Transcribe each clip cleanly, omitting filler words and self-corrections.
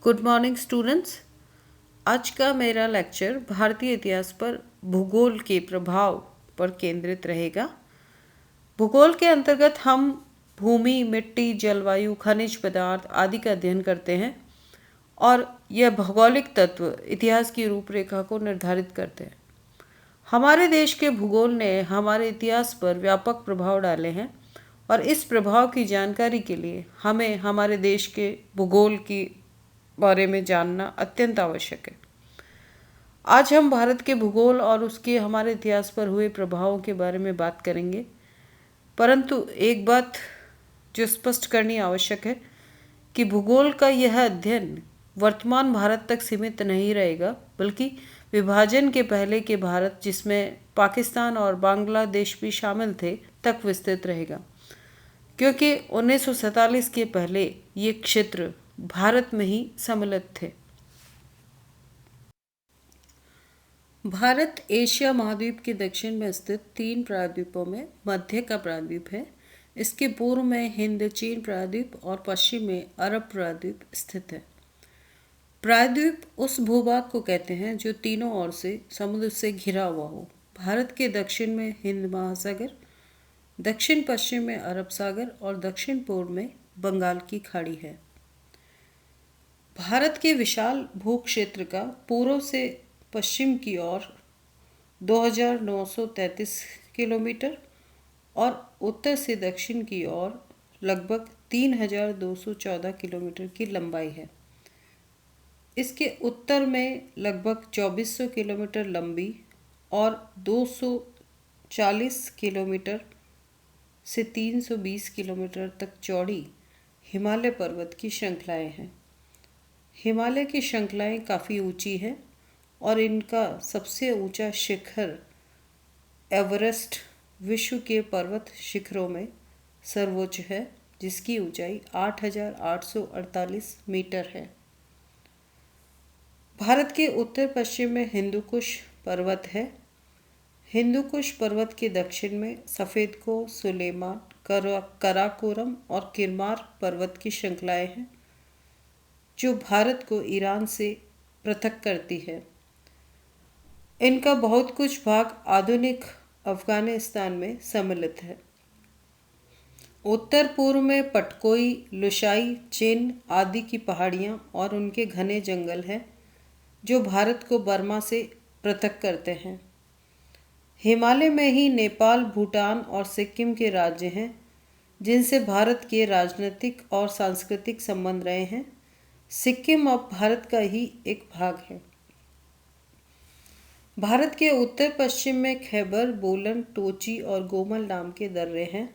Good morning students. आज का मेरा लेक्चर भारतीय इतिहास पर भूगोल के प्रभाव पर केंद्रित रहेगा। भूगोल के अंतर्गत हम भूमि, मिट्टी, जलवायु, खनिज पदार्थ आदि का अध्ययन करते हैं और यह भौगोलिक तत्व इतिहास की रूपरेखा को निर्धारित करते हैं। हमारे देश के भूगोल ने हमारे इतिहास पर व्यापक प्रभाव डाले हैं और इस प्रभाव की जानकारी के लिए हमें हमारे देश के भूगोल की बारे में जानना अत्यंत आवश्यक है। आज हम भारत के भूगोल और उसके हमारे इतिहास पर हुए प्रभावों के बारे में बात करेंगे, परंतु एक बात जो स्पष्ट करनी आवश्यक है कि भूगोल का यह अध्ययन वर्तमान भारत तक सीमित नहीं रहेगा, बल्कि विभाजन के पहले के भारत, जिसमें पाकिस्तान और बांग्लादेश भी शामिल थे, तक विस्तृत रहेगा, क्योंकि 1947 के पहले ये क्षेत्र भारत में ही सम्मिलित थे। भारत एशिया महाद्वीप के दक्षिण में स्थित 3 प्रायद्वीपों में मध्य का प्रायद्वीप है। इसके पूर्व में हिंद चीन प्रायद्वीप और पश्चिम में अरब प्रायद्वीप स्थित है। प्रायद्वीप उस भूभाग को कहते हैं जो तीनों ओर से समुद्र से घिरा हुआ हो। भारत के दक्षिण में हिंद महासागर, दक्षिण पश्चिम में अरब सागर और दक्षिण पूर्व में बंगाल की खाड़ी है। भारत के विशाल भूक्षेत्र का पूर्व से पश्चिम की ओर 2933 किलोमीटर और उत्तर से दक्षिण की ओर लगभग 3214 किलोमीटर की लंबाई है। इसके उत्तर में लगभग 2400 किलोमीटर लंबी और 240 किलोमीटर से 320 किलोमीटर तक चौड़ी हिमालय पर्वत की श्रृंखलाएं हैं। हिमालय की श्रृंखलाएं काफ़ी ऊंची हैं और इनका सबसे ऊंचा शिखर एवरेस्ट विश्व के पर्वत शिखरों में सर्वोच्च है, जिसकी ऊंचाई 8848 मीटर है। भारत के उत्तर पश्चिम में हिंदुकुश पर्वत है। हिंदुकुश पर्वत के दक्षिण में सफ़ेदको, सुलेमान, कराकोरम और किरमार पर्वत की श्रृंखलाएं हैं, जो भारत को ईरान से पृथक करती है। इनका बहुत कुछ भाग आधुनिक अफगानिस्तान में सम्मिलित है। उत्तर पूर्व में पटकोई, लुशाई, चिन आदि की पहाड़ियाँ और उनके घने जंगल हैं, जो भारत को बर्मा से पृथक करते हैं। हिमालय में ही नेपाल, भूटान और सिक्किम के राज्य हैं, जिनसे भारत के राजनीतिक और सांस्कृतिक संबंध रहे हैं। सिक्किम अब भारत का ही एक भाग है। भारत के उत्तर पश्चिम में खैबर, बोलन, टोची और गोमल नाम के दर्रे हैं।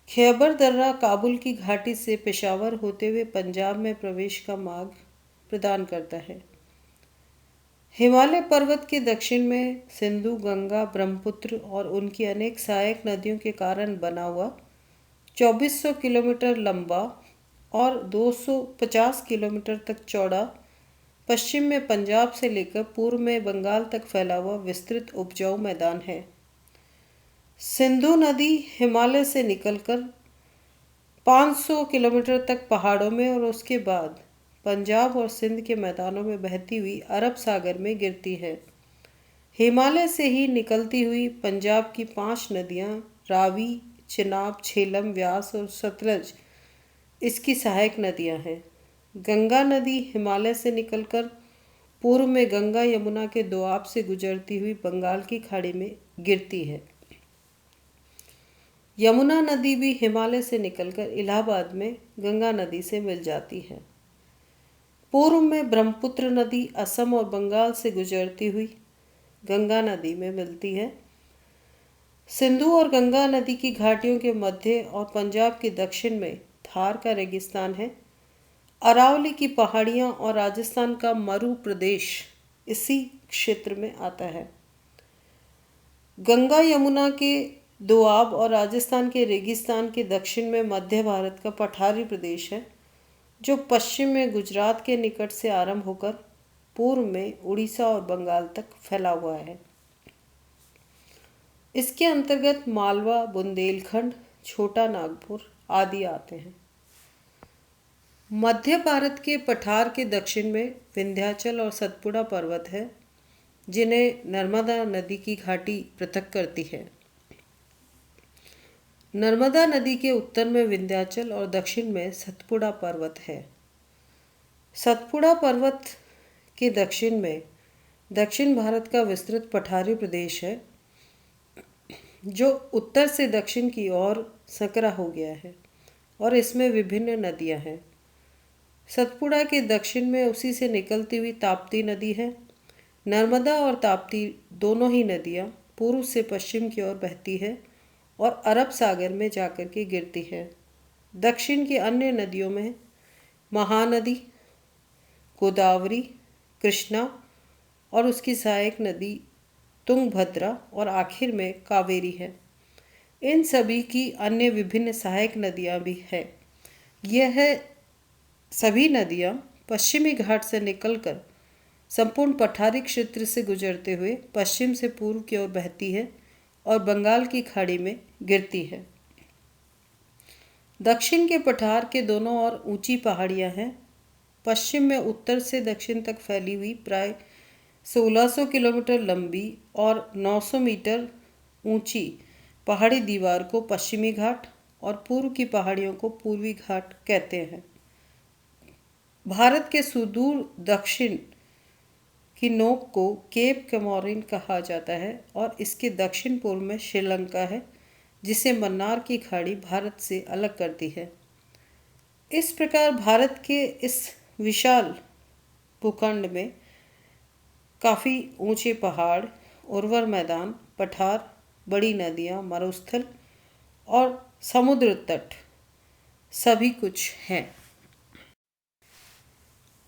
खैबर दर्रा काबुल की घाटी से पेशावर होते हुए पंजाब में प्रवेश का मार्ग प्रदान करता है। हिमालय पर्वत के दक्षिण में सिंधु, गंगा, ब्रह्मपुत्र और उनकी अनेक सहायक नदियों के कारण बना हुआ 2400 किलोमीटर लंबा और 250 किलोमीटर तक चौड़ा पश्चिम में पंजाब से लेकर पूर्व में बंगाल तक फैला हुआ विस्तृत उपजाऊ मैदान है। सिंधु नदी हिमालय से निकलकर 500 किलोमीटर तक पहाड़ों में और उसके बाद पंजाब और सिंध के मैदानों में बहती हुई अरब सागर में गिरती है। हिमालय से ही निकलती हुई पंजाब की 5 नदियाँ रावी, चिनाब, झेलम, व्यास और सतलज इसकी सहायक नदियाँ हैं। गंगा नदी हिमालय से निकलकर पूर्व में गंगा यमुना के दोआब से गुजरती हुई बंगाल की खाड़ी में गिरती है। यमुना नदी भी हिमालय से निकलकर इलाहाबाद में गंगा नदी से मिल जाती है। पूर्व में ब्रह्मपुत्र नदी असम और बंगाल से गुजरती हुई गंगा नदी में मिलती है। सिंधु और गंगा नदी की घाटियों के मध्य और पंजाब के दक्षिण में थार का रेगिस्तान है। अरावली की पहाड़ियाँ और राजस्थान का मरु प्रदेश इसी क्षेत्र में आता है। गंगा यमुना के दोआब और राजस्थान के रेगिस्तान के दक्षिण में मध्य भारत का पठारी प्रदेश है, जो पश्चिम में गुजरात के निकट से आरंभ होकर पूर्व में उड़ीसा और बंगाल तक फैला हुआ है। इसके अंतर्गत मालवा, बुंदेलखंड, छोटा नागपुर आदि आते हैं। मध्य भारत के पठार के दक्षिण में विंध्याचल और सतपुड़ा पर्वत है, जिन्हें नर्मदा नदी की घाटी पृथक करती है। नर्मदा नदी के उत्तर में विंध्याचल और दक्षिण में सतपुड़ा पर्वत है। सतपुड़ा पर्वत के दक्षिण में दक्षिण भारत का विस्तृत पठारी प्रदेश है, जो उत्तर से दक्षिण की ओर संकरा हो गया है और इसमें विभिन्न नदियां हैं। सतपुड़ा के दक्षिण में उसी से निकलती हुई ताप्ती नदी है। नर्मदा और ताप्ती दोनों ही नदियां पूर्व से पश्चिम की ओर बहती है और अरब सागर में जाकर के गिरती है। दक्षिण की अन्य नदियों में महानदी, गोदावरी, कृष्णा और उसकी सहायक नदी तुंगभद्रा और आखिर में कावेरी है। इन सभी की अन्य विभिन्न सहायक नदियां भी हैं। यह सभी नदियां पश्चिमी घाट से निकलकर संपूर्ण पठारी क्षेत्र से गुजरते हुए पश्चिम से पूर्व की ओर बहती है और बंगाल की खाड़ी में गिरती है। दक्षिण के पठार के दोनों ओर ऊंची पहाड़ियां हैं। पश्चिम में उत्तर से दक्षिण तक फैली हुई प्राय 1600 किलोमीटर लंबी और 900 मीटर ऊंची पहाड़ी दीवार को पश्चिमी घाट और पूर्व की पहाड़ियों को पूर्वी घाट कहते हैं। भारत के सुदूर दक्षिण की नोक को केप कमोरिन कहा जाता है और इसके दक्षिण पूर्व में श्रीलंका है, जिसे मन्नार की खाड़ी भारत से अलग करती है। इस प्रकार भारत के इस विशाल भूखंड में काफ़ी ऊंचे पहाड़, उर्वर मैदान, पठार, बड़ी नदियाँ, मरुस्थल और समुद्र तट सभी कुछ हैं।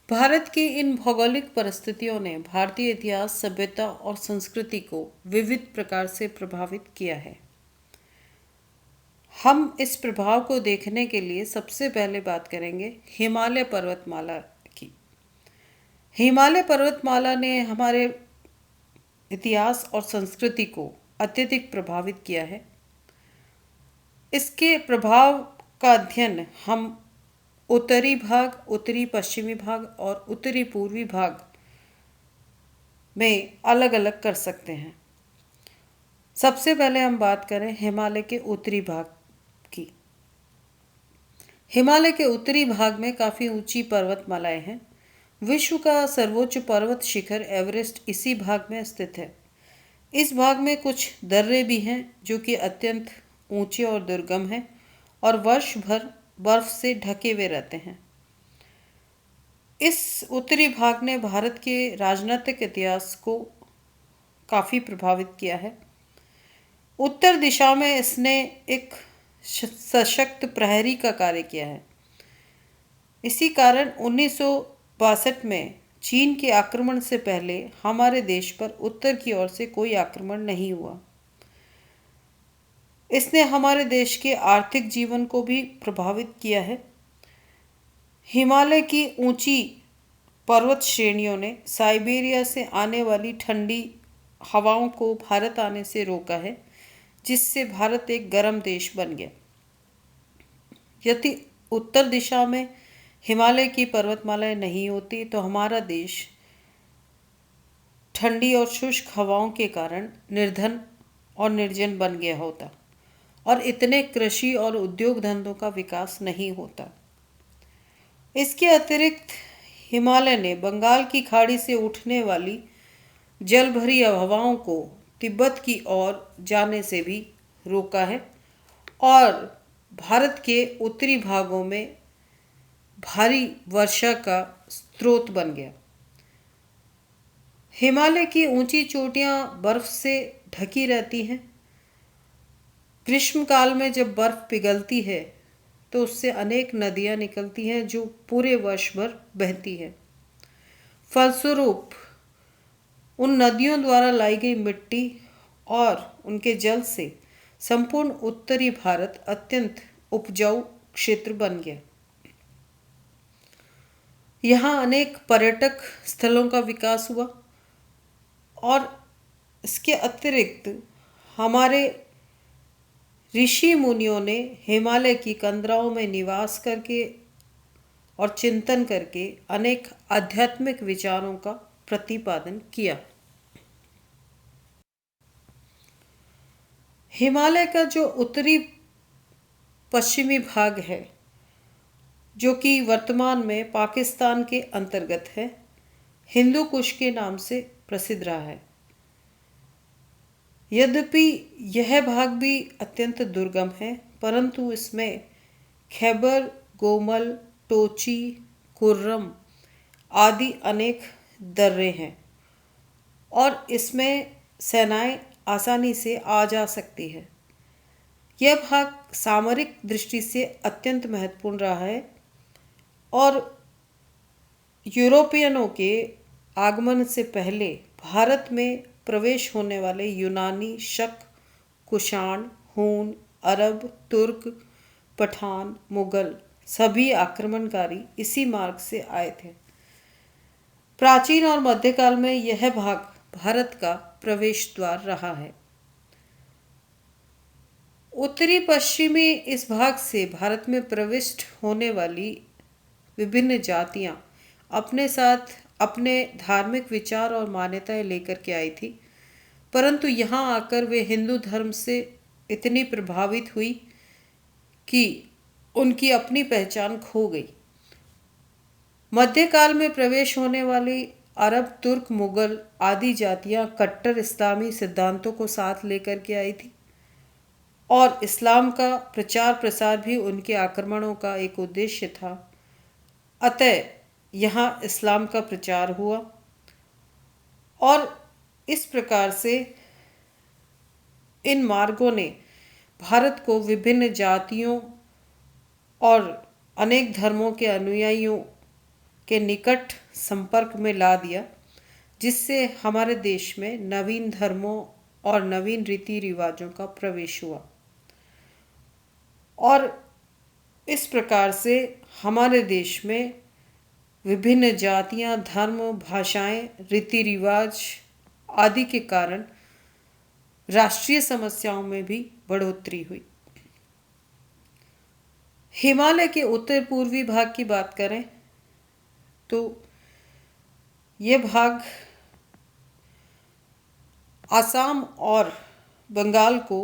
भारत की इन भौगोलिक परिस्थितियों ने भारतीय इतिहास, सभ्यता और संस्कृति को विविध प्रकार से प्रभावित किया है। हम इस प्रभाव को देखने के लिए सबसे पहले बात करेंगे हिमालय पर्वतमाला की। हिमालय पर्वतमाला ने हमारे इतिहास और संस्कृति को अत्यधिक प्रभावित किया है। इसके प्रभाव का अध्ययन हम उत्तरी भाग, उत्तरी पश्चिमी भाग और उत्तरी पूर्वी भाग में अलग अलग कर सकते हैं। सबसे पहले हम बात करें हिमालय के उत्तरी भाग की। हिमालय के उत्तरी भाग में काफ़ी ऊंची पर्वतमालाएं हैं। विश्व का सर्वोच्च पर्वत शिखर एवरेस्ट इसी भाग में स्थित है। इस भाग में कुछ दर्रे भी हैं जो कि अत्यंत ऊंचे और दुर्गम हैं और वर्ष भर बर्फ से ढके हुए रहते हैं। इस उत्तरी भाग ने भारत के राजनीतिक इतिहास को काफ़ी प्रभावित किया है। उत्तर दिशा में इसने एक सशक्त प्रहरी का कार्य किया है। इसी कारण 1962 में चीन के आक्रमण से पहले हमारे देश पर उत्तर की ओर से कोई आक्रमण नहीं हुआ। इसने हमारे देश के आर्थिक जीवन को भी प्रभावित किया है। हिमालय की ऊंची पर्वत श्रेणियों ने साइबेरिया से आने वाली ठंडी हवाओं को भारत आने से रोका है, जिससे भारत एक गर्म देश बन गया। यदि उत्तर दिशा में हिमालय की पर्वतमालाएं नहीं होती तो हमारा देश ठंडी और शुष्क हवाओं के कारण निर्धन और निर्जन बन गया होता और इतने कृषि और उद्योग धंधों का विकास नहीं होता। इसके अतिरिक्त हिमालय ने बंगाल की खाड़ी से उठने वाली जल भरी हवाओं को तिब्बत की ओर जाने से भी रोका है और भारत के उत्तरी भागों में भारी वर्षा का स्रोत बन गया। हिमालय की ऊंची चोटियां बर्फ से ढकी रहती हैं। ग्रीष्मकाल में जब बर्फ पिघलती है तो उससे अनेक नदियां निकलती हैं जो पूरे वर्ष भर बहती हैं। फलस्वरूप उन नदियों द्वारा लाई गई मिट्टी और उनके जल से संपूर्ण उत्तरी भारत अत्यंत उपजाऊ क्षेत्र बन गया। यहाँ अनेक पर्यटक स्थलों का विकास हुआ और इसके अतिरिक्त हमारे ऋषि मुनियों ने हिमालय की कंदराओं में निवास करके और चिंतन करके अनेक आध्यात्मिक विचारों का प्रतिपादन किया। हिमालय का जो उत्तरी पश्चिमी भाग है, जो कि वर्तमान में पाकिस्तान के अंतर्गत है, हिंदू कुश के नाम से प्रसिद्ध रहा है। यद्यपि यह भाग भी अत्यंत दुर्गम है, परंतु इसमें खैबर, गोमल, टोची, कुर्रम आदि अनेक दर्रे हैं और इसमें सेनाएं आसानी से आ जा सकती है। यह भाग सामरिक दृष्टि से अत्यंत महत्वपूर्ण रहा है और यूरोपियनों के आगमन से पहले भारत में प्रवेश होने वाले यूनानी, शक, कुषाण, हून, अरब, तुर्क, पठान, मुगल सभी आक्रमणकारी इसी मार्ग से आए थे। प्राचीन और मध्यकाल में यह भाग भारत का प्रवेश द्वार रहा है। उत्तरी पश्चिमी इस भाग से भारत में प्रविष्ट होने वाली विभिन्न जातियां अपने साथ अपने धार्मिक विचार और मान्यताएं लेकर के आई थी, परंतु यहाँ आकर वे हिंदू धर्म से इतनी प्रभावित हुई कि उनकी अपनी पहचान खो गई। मध्यकाल में प्रवेश होने वाली अरब, तुर्क, मुगल आदि जातियां कट्टर इस्लामी सिद्धांतों को साथ लेकर के आई थी और इस्लाम का प्रचार प्रसार भी उनके आक्रमणों का एक उद्देश्य था। अतः यहाँ इस्लाम का प्रचार हुआ और इस प्रकार से इन मार्गों ने भारत को विभिन्न जातियों और अनेक धर्मों के अनुयायियों के निकट संपर्क में ला दिया, जिससे हमारे देश में नवीन धर्मों और नवीन रीति रिवाजों का प्रवेश हुआ और इस प्रकार से हमारे देश में विभिन्न जातियां, धर्म, भाषाएं, रीति रिवाज आदि के कारण राष्ट्रीय समस्याओं में भी बढ़ोतरी हुई। हिमालय के उत्तर पूर्वी भाग की बात करें तो यह भाग आसाम और बंगाल को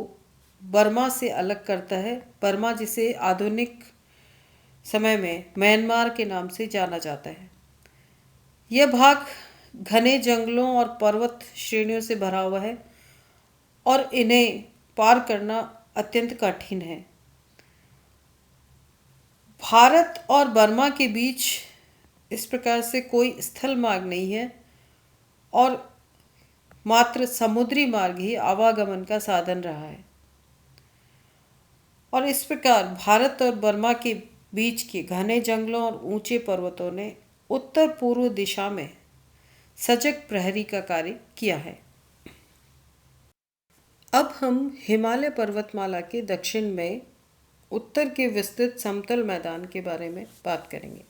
बर्मा से अलग करता है। बर्मा जिसे आधुनिक समय में म्यांमार के नाम से जाना जाता है। यह भाग घने जंगलों और पर्वत श्रेणियों से भरा हुआ है और इन्हें पार करना अत्यंत कठिन है। भारत और बर्मा के बीच इस प्रकार से कोई स्थल मार्ग नहीं है और मात्र समुद्री मार्ग ही आवागमन का साधन रहा है और इस प्रकार भारत और बर्मा के बीच के घने जंगलों और ऊंचे पर्वतों ने उत्तर पूर्व दिशा में सजग प्रहरी का कार्य किया है। अब हम हिमालय पर्वतमाला के दक्षिण में उत्तर के विस्तृत समतल मैदान के बारे में बात करेंगे।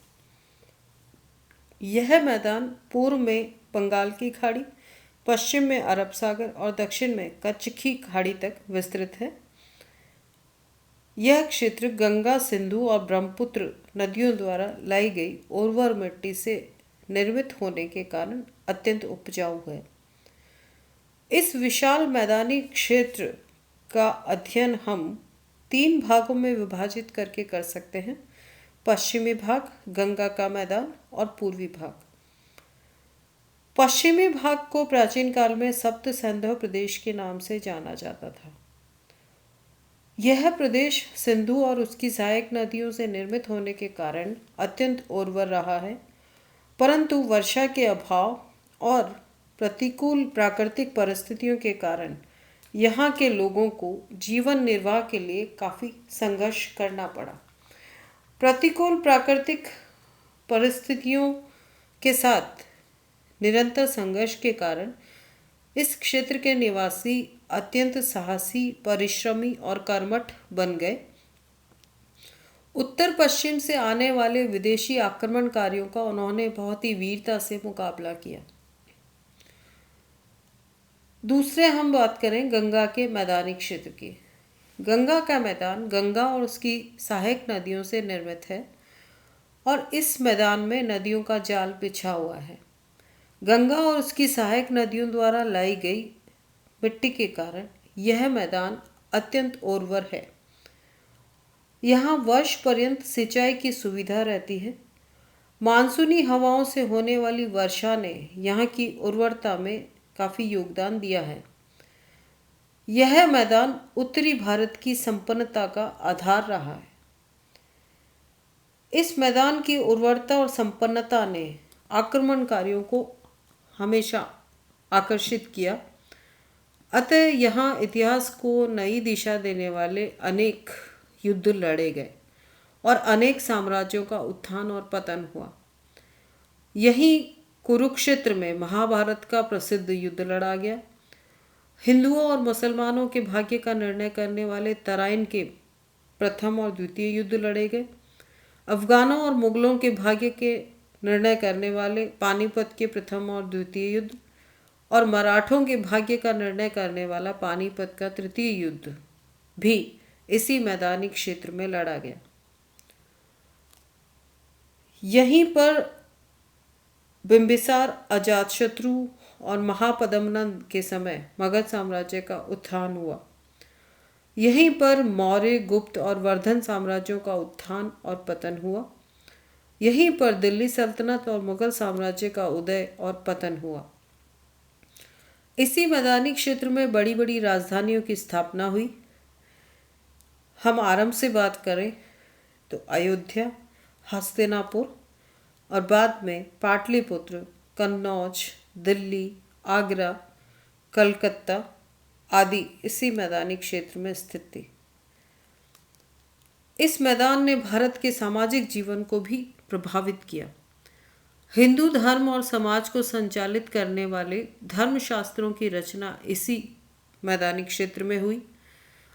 यह मैदान पूर्व में बंगाल की खाड़ी, पश्चिम में अरब सागर और दक्षिण में कच्छ की खाड़ी तक विस्तृत है। यह क्षेत्र गंगा, सिंधु और ब्रह्मपुत्र नदियों द्वारा लाई गई उर्वर मिट्टी से निर्मित होने के कारण अत्यंत उपजाऊ है। इस विशाल मैदानी क्षेत्र का अध्ययन हम 3 भागों में विभाजित करके कर सकते हैं। पश्चिमी भाग, गंगा का मैदान और पूर्वी भाग। पश्चिमी भाग को प्राचीन काल में सप्त सिंधु प्रदेश के नाम से जाना जाता था। यह प्रदेश सिंधु और उसकी सहायक नदियों से निर्मित होने के कारण अत्यंत उर्वर रहा है, परंतु वर्षा के अभाव और प्रतिकूल प्राकृतिक परिस्थितियों के कारण यहाँ के लोगों को जीवन निर्वाह के लिए काफ़ी संघर्ष करना पड़ा। प्रतिकूल प्राकृतिक परिस्थितियों के साथ निरंतर संघर्ष के कारण इस क्षेत्र के निवासी अत्यंत साहसी, परिश्रमी और कर्मठ बन गए। उत्तर पश्चिम से आने वाले विदेशी आक्रमणकारियों का उन्होंने बहुत ही वीरता से मुकाबला किया। दूसरे हम बात करें गंगा के मैदानी क्षेत्र की। गंगा का मैदान गंगा और उसकी सहायक नदियों से निर्मित है और इस मैदान में नदियों का जाल बिछा हुआ है। गंगा और उसकी सहायक नदियों द्वारा लाई गई मिट्टी के कारण यह मैदान अत्यंत उर्वर है। यहाँ वर्ष पर्यंत सिंचाई की सुविधा रहती है। मानसूनी हवाओं से होने वाली वर्षा ने यहाँ की उर्वरता में काफ़ी योगदान दिया है। यह मैदान उत्तरी भारत की संपन्नता का आधार रहा है। इस मैदान की उर्वरता और संपन्नता ने आक्रमणकारियों को हमेशा आकर्षित किया। अतः यहाँ इतिहास को नई दिशा देने वाले अनेक युद्ध लड़े गए और अनेक साम्राज्यों का उत्थान और पतन हुआ। यहीं कुरुक्षेत्र में महाभारत का प्रसिद्ध युद्ध लड़ा गया। हिंदुओं और मुसलमानों के भाग्य का निर्णय करने वाले तराइन के प्रथम और द्वितीय युद्ध लड़े गए। अफगानों और मुगलों के भाग्य के निर्णय करने वाले पानीपत के प्रथम और द्वितीय युद्ध और मराठों के भाग्य का निर्णय करने वाला पानीपत का तृतीय युद्ध भी इसी मैदानी क्षेत्र में लड़ा गया। यहीं पर बिंबिसार, अजातशत्रु और महापद्मनंद के समय मगध साम्राज्य का उत्थान हुआ। यहीं पर मौर्य, गुप्त और वर्धन साम्राज्यों का उत्थान और पतन हुआ। यहीं पर दिल्ली सल्तनत और मुगल साम्राज्य का उदय और पतन हुआ। इसी मैदानी क्षेत्र में बड़ी बड़ी राजधानियों की स्थापना हुई। हम आरंभ से बात करें तो अयोध्या, हस्तिनापुर और बाद में पाटलिपुत्र, कन्नौज, दिल्ली, आगरा, कलकत्ता आदि इसी मैदानी क्षेत्र में स्थित थी। इस मैदान ने भारत के सामाजिक जीवन को भी प्रभावित किया। हिंदू धर्म और समाज को संचालित करने वाले धर्मशास्त्रों की रचना इसी मैदानी क्षेत्र में हुई।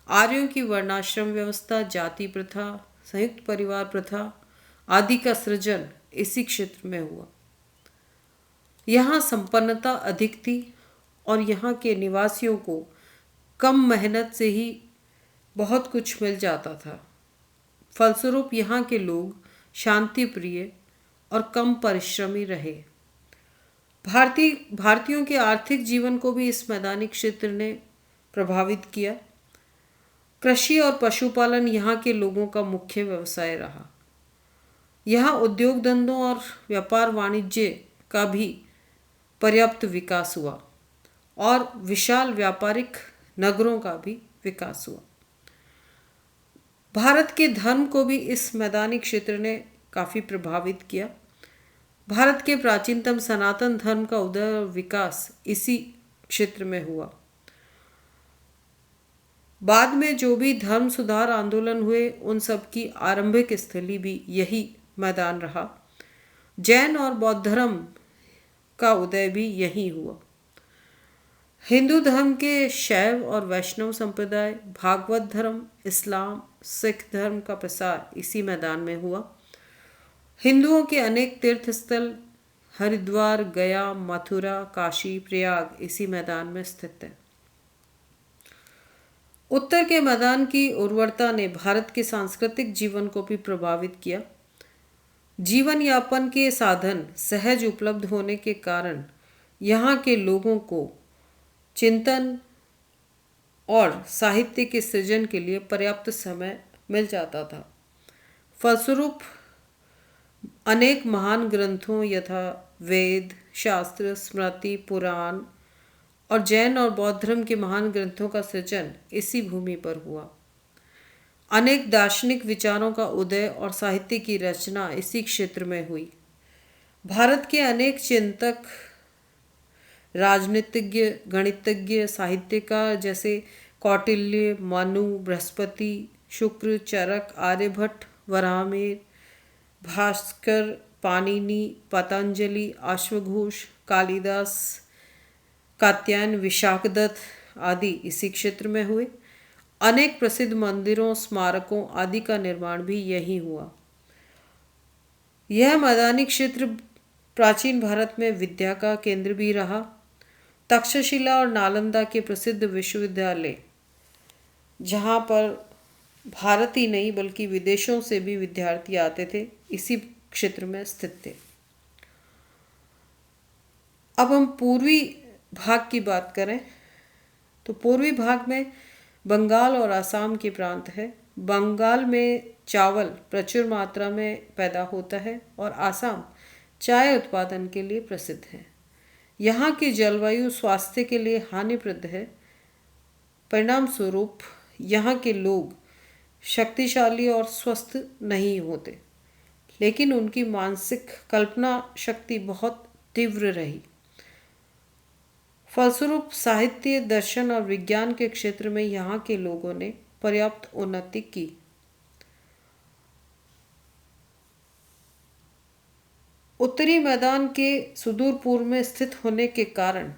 आर्यों की वर्णाश्रम व्यवस्था, जाति प्रथा, संयुक्त परिवार प्रथा आदि का सृजन इसी क्षेत्र में हुआ। यहाँ संपन्नता अधिक थी और यहाँ के निवासियों को कम मेहनत से ही बहुत कुछ मिल जाता था। फलस्वरूप यहाँ के लोग शांति प्रिय और कम परिश्रमी रहे। भारतीयों के आर्थिक जीवन को भी इस मैदानी क्षेत्र ने प्रभावित किया। कृषि और पशुपालन यहाँ के लोगों का मुख्य व्यवसाय रहा। यहाँ उद्योग धंधों और व्यापार वाणिज्य का भी पर्याप्त विकास हुआ और विशाल व्यापारिक नगरों का भी विकास हुआ। भारत के धर्म को भी इस मैदानी क्षेत्र ने काफ़ी प्रभावित किया। भारत के प्राचीनतम सनातन धर्म का उदय और विकास इसी क्षेत्र में हुआ। बाद में जो भी धर्म सुधार आंदोलन हुए उन सब की आरंभिक स्थली भी यही मैदान रहा। जैन और बौद्ध धर्म का उदय भी यही हुआ। हिंदू धर्म के शैव और वैष्णव संप्रदाय, भागवत धर्म, इस्लाम, सिख धर्म का प्रसार इसी मैदान में हुआ। हिंदुओं के अनेक तीर्थ स्थल हरिद्वार, गया, मथुरा, काशी, प्रयाग इसी मैदान में स्थित है। उत्तर के मैदान की उर्वरता ने भारत के सांस्कृतिक जीवन को भी प्रभावित किया। जीवन यापन के साधन सहज उपलब्ध होने के कारण यहाँ के लोगों को चिंतन और साहित्य के सृजन के लिए पर्याप्त समय मिल जाता था। फलस्वरूप अनेक महान ग्रंथों यथा वेद, शास्त्र, स्मृति, पुराण और जैन और बौद्ध धर्म के महान ग्रंथों का सृजन इसी भूमि पर हुआ। अनेक दार्शनिक विचारों का उदय और साहित्य की रचना इसी क्षेत्र में हुई। भारत के अनेक चिंतक, राजनीतिज्ञ, गणितज्ञ, साहित्यकार जैसे कौटिल्य, मनु, बृहस्पति, शुक्र, चरक, आर्यभट्ट, वराहमिहिर, भास्कर, पाणिनि, पतंजलि, अश्वघोष, कालिदास, कात्यायन, विशाखदत्त आदि इसी क्षेत्र में हुए। अनेक प्रसिद्ध मंदिरों, स्मारकों आदि का निर्माण भी यहीं हुआ। यह मैदानी क्षेत्र प्राचीन भारत में विद्या का केंद्र भी रहा। तक्षशिला और नालंदा के प्रसिद्ध विश्वविद्यालय, जहाँ पर भारत ही नहीं बल्कि विदेशों से भी विद्यार्थी आते थे, इसी क्षेत्र में स्थित थे। अब हम पूर्वी भाग की बात करें तो पूर्वी भाग में बंगाल और असम के प्रांत है। बंगाल में चावल प्रचुर मात्रा में पैदा होता है और असम चाय उत्पादन के लिए प्रसिद्ध है। यहाँ की जलवायु स्वास्थ्य के लिए हानिप्रद है। परिणाम स्वरूप यहाँ के लोग शक्तिशाली और स्वस्थ नहीं होते, लेकिन उनकी मानसिक कल्पना शक्ति बहुत तीव्र रही। फलस्वरूप साहित्य, दर्शन और विज्ञान के क्षेत्र में यहाँ के लोगों ने पर्याप्त उन्नति की। उत्तरी मैदान के सुदूर पूर्व में स्थित होने के कारण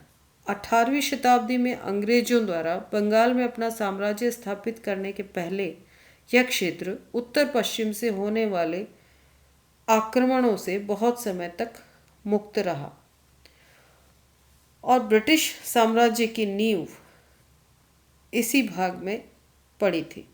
18वीं शताब्दी में अंग्रेजों द्वारा बंगाल में अपना साम्राज्य स्थापित करने के पहले यह क्षेत्र उत्तर पश्चिम से होने वाले आक्रमणों से बहुत समय तक मुक्त रहा और ब्रिटिश साम्राज्य की नींव इसी भाग में पड़ी थी।